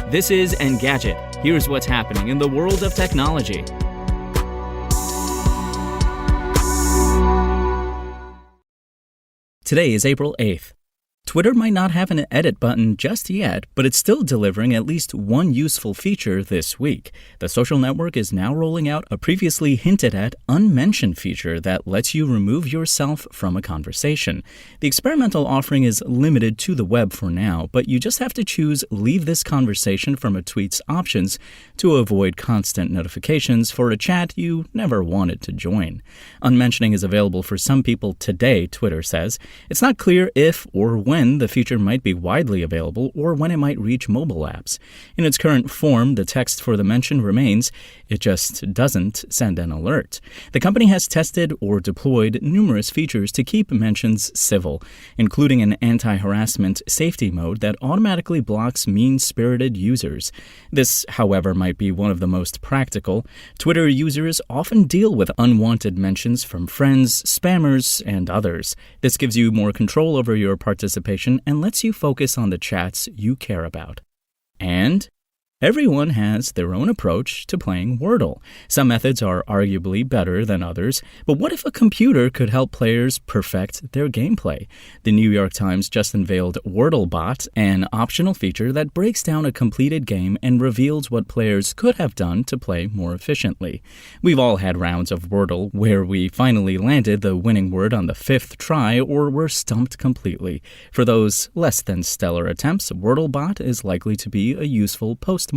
This is Engadget. Here's what's happening in the world of technology. Today is April 8th. Twitter might not have an edit button just yet, but it's still delivering at least one useful feature this week. The social network is now rolling out a previously hinted at unmention feature that lets you remove yourself from a conversation. The experimental offering is limited to the web for now, but you just have to choose Leave this conversation from a tweet's options to avoid constant notifications for a chat you never wanted to join. Unmentioning is available for some people today, Twitter says. It's not clear if or when the feature might be widely available or when it might reach mobile apps. In its current form, the text for the mention remains. It just doesn't send an alert. The company has tested or deployed numerous features to keep mentions civil, including an anti-harassment safety mode that automatically blocks mean-spirited users. This, however, might be one of the most practical. Twitter users often deal with unwanted mentions from friends, spammers, and others. This gives you more control over your participation and lets you focus on the chats you care about. And everyone has their own approach to playing Wordle. Some methods are arguably better than others, but what if a computer could help players perfect their gameplay? The New York Times just unveiled WordleBot, an optional feature that breaks down a completed game and reveals what players could have done to play more efficiently. We've all had rounds of Wordle where we finally landed the winning word on the fifth try or were stumped completely. For those less than stellar attempts, WordleBot is likely to be a useful post-mortem.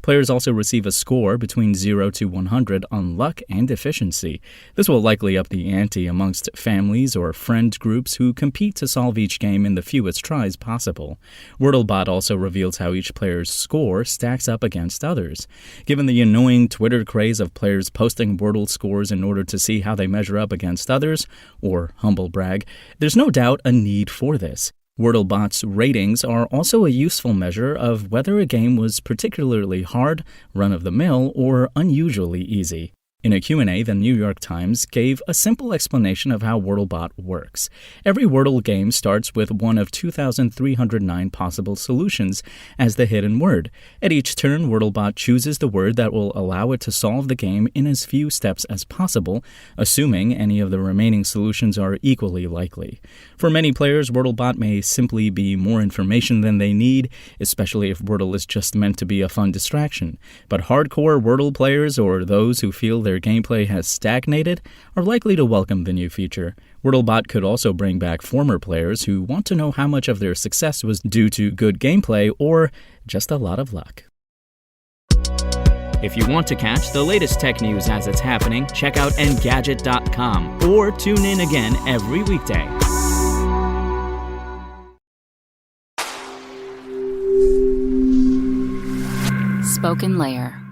Players also receive a score between 0 to 100 on luck and efficiency. This will likely up the ante amongst families or friend groups who compete to solve each game in the fewest tries possible. WordleBot also reveals how each player's score stacks up against others. Given the annoying Twitter craze of players posting Wordle scores in order to see how they measure up against others, or humble brag, there's no doubt a need for this. WordleBot's ratings are also a useful measure of whether a game was particularly hard, run-of-the-mill, or unusually easy. In a Q&A, the New York Times gave a simple explanation of how WordleBot works. Every Wordle game starts with one of 2,309 possible solutions as the hidden word. At each turn, WordleBot chooses the word that will allow it to solve the game in as few steps as possible, assuming any of the remaining solutions are equally likely. For many players, WordleBot may simply be more information than they need, especially if Wordle is just meant to be a fun distraction. But hardcore Wordle players, or those who feel their gameplay has stagnated, are likely to welcome the new feature. WordleBot could also bring back former players who want to know how much of their success was due to good gameplay or just a lot of luck. If you want to catch the latest tech news as it's happening, check out Engadget.com or tune in again every weekday. Spoken Layer.